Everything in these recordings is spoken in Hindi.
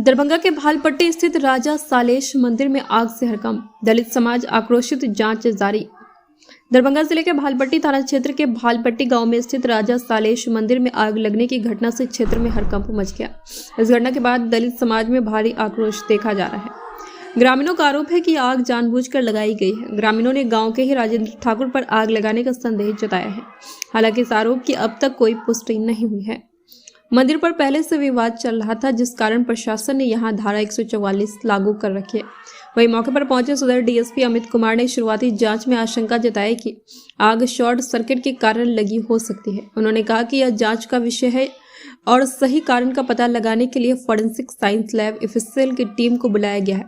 दरभंगा के भालपट्टी स्थित राजा सालेश मंदिर में आग से हड़कंप, दलित समाज आक्रोशित, जांच जारी। दरभंगा जिले के भालपट्टी थाना क्षेत्र के भालपट्टी गांव में स्थित राजा सालेश मंदिर में आग लगने की घटना से क्षेत्र में हड़कंप मच गया। इस घटना के बाद दलित समाज में भारी आक्रोश देखा जा रहा है। ग्रामीणों का आरोप है कि आग जानबूझकर लगाई गई है। ग्रामीणों ने गांव के ही राजेंद्र ठाकुर पर आग लगाने का संदेह जताया है। हालांकि इस आरोप की अब तक कोई पुष्टि नहीं हुई है। मंदिर पर पहले से विवाद चल रहा था, जिस कारण प्रशासन ने यहां धारा 144 लागू कर रखी है। वहीं मौके पर पहुंचे सदर डीएसपी अमित कुमार ने शुरुआती जांच में आशंका जताई कि आग शॉर्ट सर्किट के कारण लगी हो सकती है। उन्होंने कहा कि यह जांच का विषय है और सही कारण का पता लगाने के लिए फॉरेंसिक साइंस लैब एफएसएल की टीम को बुलाया गया है।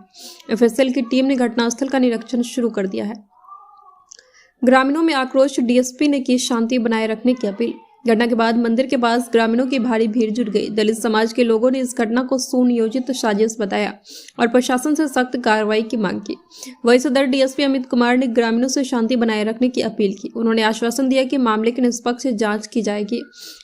एफएसएल की टीम ने घटनास्थल का निरीक्षण शुरू कर दिया है। ग्रामीणों में आक्रोश, डीएसपी ने की शांति बनाए रखने की अपील। घटना के बाद मंदिर के पास ग्रामीणों की भारी भीड़ जुट गई। दलित समाज के लोगों ने इस घटना को सुनियोजित साजिश बताया और प्रशासन से सख्त कार्रवाई की मांग की। वहीं सदर डीएसपी अमित कुमार ने ग्रामीणों से शांति बनाए रखने की अपील की। उन्होंने आश्वासन दिया कि मामले की निष्पक्ष जांच की जाएगी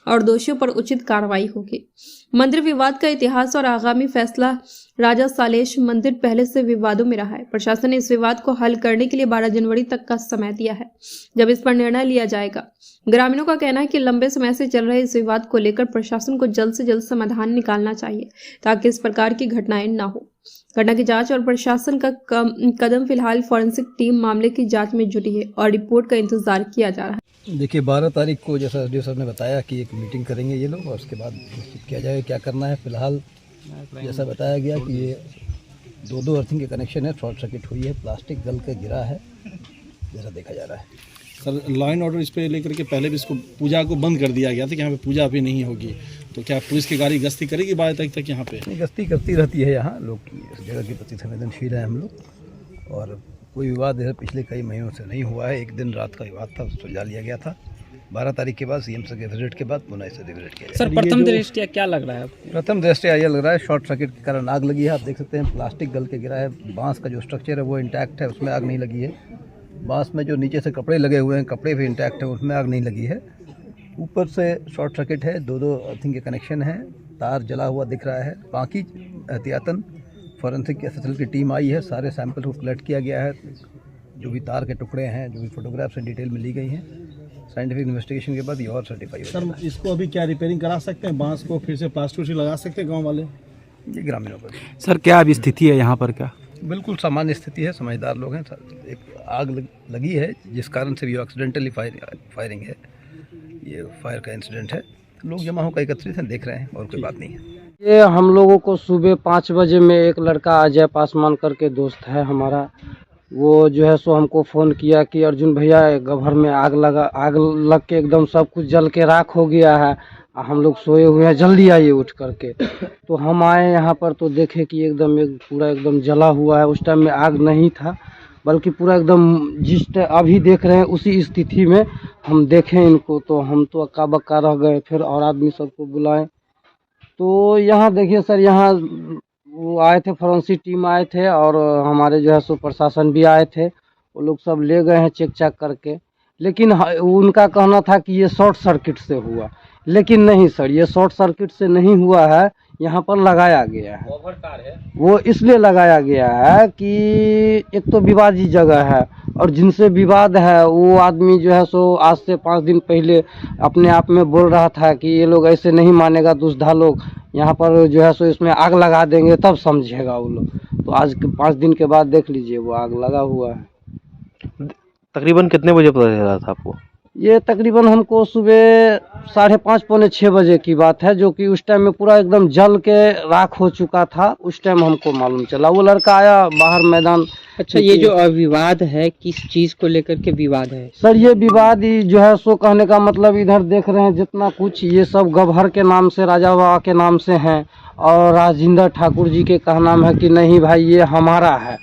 और दोषियों पर उचित कार्रवाई होगी। मंदिर विवाद का इतिहास और आगामी फैसला। राजा सालेश मंदिर पहले से विवादों में रहा है। प्रशासन ने इस विवाद को हल करने के लिए 12 जनवरी तक का समय दिया है, जब इस पर निर्णय लिया जाएगा। ग्रामीणों का कहना है कि लंबे समय से चल रहे इस विवाद को लेकर प्रशासन को जल्द से जल्द समाधान निकालना चाहिए, ताकि इस प्रकार की घटनाएं न हो। घटना की जांच और प्रशासन का कदम फिलहाल फॉरेंसिक टीम मामले की जांच में जुटी है और रिपोर्ट का इंतजार किया जा रहा है। देखिए 12 तारीख को जैसा एसडीओ साहब ने बताया कि एक मीटिंग करेंगे ये लोग और उसके बाद निश्चित किया जाएगा क्या करना है। फिलहाल जैसा बताया गया कि ये दो अर्थिंग के कनेक्शन है, शॉर्ट सर्किट हुई है, प्लास्टिक गल के गिरा है, जैसा देखा जा रहा है। सर लॉ एंड ऑर्डर इस पे लेकर के पहले भी इसको पूजा को बंद कर दिया गया था कि यहाँ पे पूजा अभी नहीं होगी, तो क्या पुलिस की गाड़ी गश्ती करेगी 12 तारीख तक यहाँ पे? नहीं, गश्ती करती रहती है यहाँ लोग की, इस जगह के प्रति संवेदनशील है हम लोग। और कोई विवाद है पिछले कई महीनों से नहीं हुआ है। एक दिन रात का विवाद था, उसको सुलझा लिया गया था। 12 तारीख के बाद सीएम सर के विजिट के बाद पुनः इसे विजिट किया। सर प्रथम दृष्टया क्या लग रहा है आपको? प्रथम दृष्टया यह लग रहा है शॉर्ट सर्किट के कारण आग लगी है। आप देख सकते हैं प्लास्टिक गल के गिरा है। बांस का जो स्ट्रक्चर है वो इंटैक्ट है, उसमें आग नहीं लगी है। बांस में जो नीचे से कपड़े लगे हुए हैं, कपड़े भी इंटैक्ट है, उसमें आग नहीं लगी है। ऊपर से शॉर्ट सर्किट है, दो अर्थिंग के कनेक्शन हैं, तार जला हुआ दिख रहा है। बाकी एहतियातन फॉरेंसिक एफएसएल की टीम आई है, सारे सैंपल को कलेक्ट किया गया है। जो भी तार के टुकड़े हैं, जो भी फोटोग्राफ्स हैं, डिटेल में ली गई हैं। साइंटिफिक इन्वेस्टिगेशन के बाद ये और सर्टिफाई हो जाएगा। सर इसको अभी क्या रिपेयरिंग करा सकते हैं? बांस को फिर से प्लास्टर से लगा सकते हैं गाँव वाले? ये ग्रामीणों पर। सर क्या अभी स्थिति है यहाँ पर? क्या बिल्कुल सामान्य स्थिति है, समझदार लोग हैं। एक आग लगी है जिस कारण से भी एक्सीडेंटली फायरिंग है, ये फायर का इंसिडेंट है। लोग जमा होकर एकत्रित हैं, देख रहे हैं, और कोई बात नहीं है। ये हम लोगों को सुबह 5 बजे में एक लड़का अजय पासवान करके दोस्त है हमारा, वो जो है सो हमको फ़ोन किया कि अर्जुन भैया घर में आग लग के एकदम सब कुछ जल के राख हो गया है, हम लोग सोए हुए हैं, जल्दी आइए उठ करके। तो हम आए यहाँ पर तो देखे कि पूरा एकदम जला हुआ है। उस टाइम में आग नहीं था, बल्कि पूरा एकदम जिस अभी देख रहे हैं उसी स्थिति में हम देखें इनको, तो हम तो अक्का बक्का रह गए। फिर और आदमी सबको बुलाएं तो यहाँ देखिए सर, यहाँ वो आए थे, फॉरेंसिक टीम आए थे और हमारे जो है सो प्रशासन भी आए थे। वो लोग सब ले गए हैं चेक चाक करके, लेकिन उनका कहना था कि ये शॉर्ट सर्किट से हुआ, लेकिन नहीं सर, ये शॉर्ट सर्किट से नहीं हुआ है। यहाँ पर लगाया गया है, वो इसलिए लगाया गया है कि एक तो विवादी जगह है, और जिनसे विवाद है वो आदमी जो है सो आज से 5 दिन पहले अपने आप में बोल रहा था कि ये लोग ऐसे नहीं मानेगा, दुष्धा लोग यहाँ पर जो है सो इसमें आग लगा देंगे तब समझेगा वो लोग। तो आज 5 दिन के बाद देख लीजिए वो आग लगा हुआ है। तकरीबन कितने बजे पता चला था आपको? ये तकरीबन हमको सुबह 5:30 पौने 6 बजे की बात है, जो कि उस टाइम में पूरा एकदम जल के राख हो चुका था। उस टाइम हमको मालूम चला, वो लड़का आया बाहर मैदान। अच्छा, ये जो विवाद है किस चीज को लेकर के विवाद है? सर ये विवाद जो है सो कहने का मतलब, इधर देख रहे हैं जितना कुछ, ये सब गभर के नाम से, राजा बाबा के नाम से हैं, और राजेंद्र ठाकुर जी के कहना है कि नहीं भाई ये हमारा है,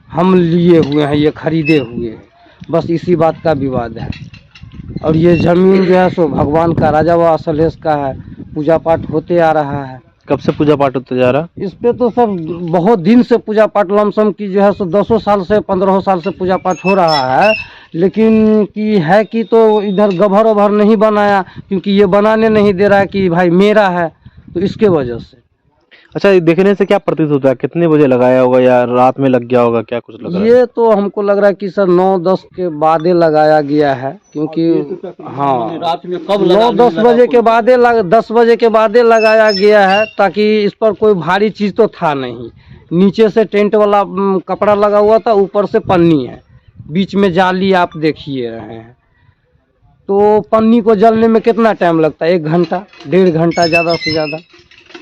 हम लिए हुए हैं, ये खरीदे हुए हैं। बस इसी बात का विवाद है। और ये जमीन जो है सो भगवान का, राजा बाबा सलेश का है। पूजा पाठ होते आ रहा है। कब से पूजा पाठ होते जा रहा? इस पे तो सब बहुत दिन से पूजा पाठ लमसम की जो है सो 10 साल से 15 साल से पूजा पाठ हो रहा है। लेकिन कि है कि तो इधर गभर वभर नहीं बनाया, क्योंकि ये बनाने नहीं दे रहा है कि भाई मेरा है, तो इसके वजह से। अच्छा, ये देखने से क्या प्रतीत होता है, कितने बजे लगाया होगा या रात में लग गया होगा, क्या कुछ लग रहा है? ये तो हमको लग रहा है कि सर 9-10 के बाद लगाया गया है, क्योंकि हाँ रात में कब 9-10 बजे के बाद 10 बजे के बाद लगाया गया है, ताकि इस पर कोई भारी चीज तो था नहीं। नीचे से टेंट वाला कपड़ा लगा हुआ था, ऊपर से पन्नी है, बीच में जाली आप देखिए रहे हैं। तो पन्नी को जलने में कितना टाइम लगता है? 1 घंटा 1.5 घंटा ज़्यादा से ज़्यादा।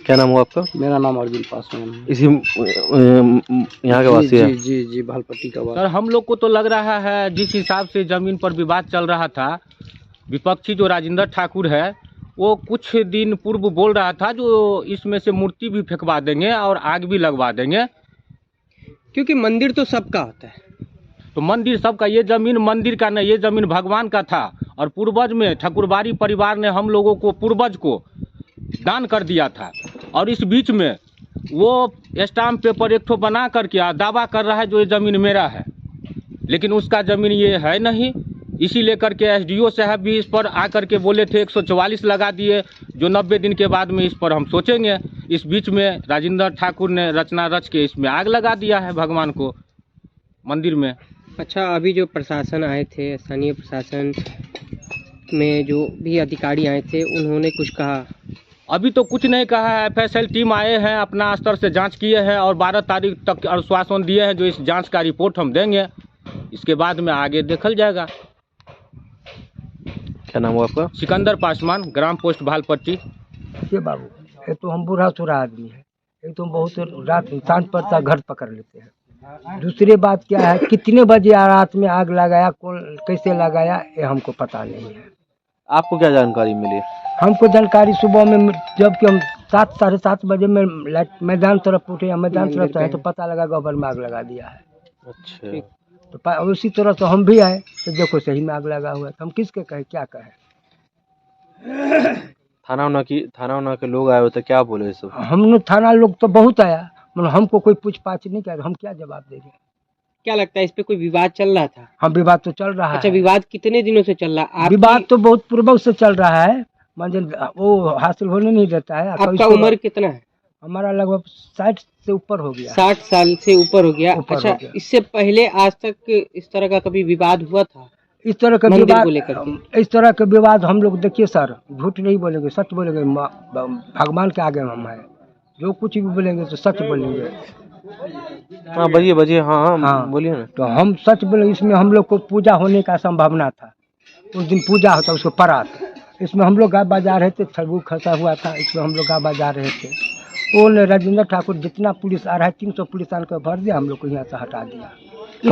क्या नाम हुआ आपका? मेरा नाम अर्जुन पासवान है। इसी यहाँ के वासी है? जी भालपट्टी का वासी। सर, हम लोग को तो लग रहा है जिस हिसाब से जमीन पर विवाद चल रहा था, विपक्षी जो राजेंद्र ठाकुर है वो कुछ दिन पूर्व बोल रहा था जो इसमें से मूर्ति भी फेंकवा देंगे और आग भी लगवा देंगे, क्योंकि मंदिर तो सबका होता है। तो मंदिर सबका, ये जमीन मंदिर का नहीं, ये जमीन भगवान का था। और पूर्वज में ठाकुरबाड़ी परिवार ने हम लोगों को, पूर्वज को दान कर दिया था। और इस बीच में वो स्टाम्प पेपर एक ठो बना करके दावा कर रहा है जो ये ज़मीन मेरा है, लेकिन उसका ज़मीन ये है नहीं। इसी लेकर के एसडीओ साहब भी इस पर आकर के बोले थे 144 लगा दिए, जो 90 दिन के बाद में इस पर हम सोचेंगे। इस बीच में राजेंद्र ठाकुर ने रचना रच के इसमें आग लगा दिया है भगवान को, मंदिर में। अच्छा, अभी जो प्रशासन आए थे, स्थानीय प्रशासन में जो भी अधिकारी आए थे, उन्होंने कुछ कहा? अभी तो कुछ नहीं कहा है। एफएसएल टीम आए हैं, अपना स्तर से जांच किए हैं और 12 तारीख तक आश्वासन दिए हैं जो इस जांच का रिपोर्ट हम देंगे। इसके बाद में आगे देखल जाएगा। क्या नाम हुआ आपका? सिकंदर पासवान, ग्राम पोस्ट भालपट्टी। ये बाबू, ये तो हम बूढ़ा सूढ़ा आदमी है, एक तो बहुत रात सांझ पड़ता घर पकड़ लेते हैं। दूसरी बात क्या है, कितने बजे रात में आग लगाया, कौन कैसे लगाया, ये हमको पता नहीं है। आपको क्या जानकारी मिली? हमको जानकारी सुबह में जबकि हम 7 साढ़े 7 बजे में मैदान तरफ उठे, मैदान तरफ से है तो पता लगा गोबर में आग लगा दिया है। अच्छा, तो उसी तरह से हम भी आए तो देखो सही में आग लगा हुआ है, तो हम किसके कहे, क्या कहे। थाना उना के लोग आए हुए थे, क्या बोले सब? हम लोग थाना लोग तो बहुत आया, मतलब हमको कोई पूछ पाछ नहीं कर, हम क्या जवाब दे रहे। क्या लगता है इस पे कोई विवाद चल रहा था? हाँ, विवाद तो चल रहा अच्छा, है। विवाद कितने दिनों से चल रहा है? विवाद तो बहुत पूर्व से चल रहा है, मंजिल वो हासिल होने नहीं देता है। आपका उम्र कितना है? हमारा लगभग 60 से ऊपर हो गया। 60 साल से ऊपर हो गया। ऊपर अच्छा, हो गया। इससे पहले आज तक इस तरह का कभी विवाद हुआ था? इस तरह का मंदिर विवाद, को लेकर के? इस तरह का विवाद हम लोग देखिए सर, झूठ नहीं बोलेंगे, सच बोलेंगे। भगवान के आगे हम हैं, जो कुछ भी बोलेंगे तो सच बोलेंगे। हाँ, बजिए, हाँ, बोलिए ना। तो हम सच बोले, इसमें हम लोग को पूजा होने का संभावना था। उस दिन पूजा होता, उसको परात, इसमें हम लोग गा बजा रहे थे, छलबू खसा हुआ था, इसमें हम लोग गा बजा रहे थे। वो राजेंद्र ठाकुर जितना पुलिस आ रहा है 300 पुलिस आन कर भर दिया, हम लोग को यहाँ से हटा दिया। कब?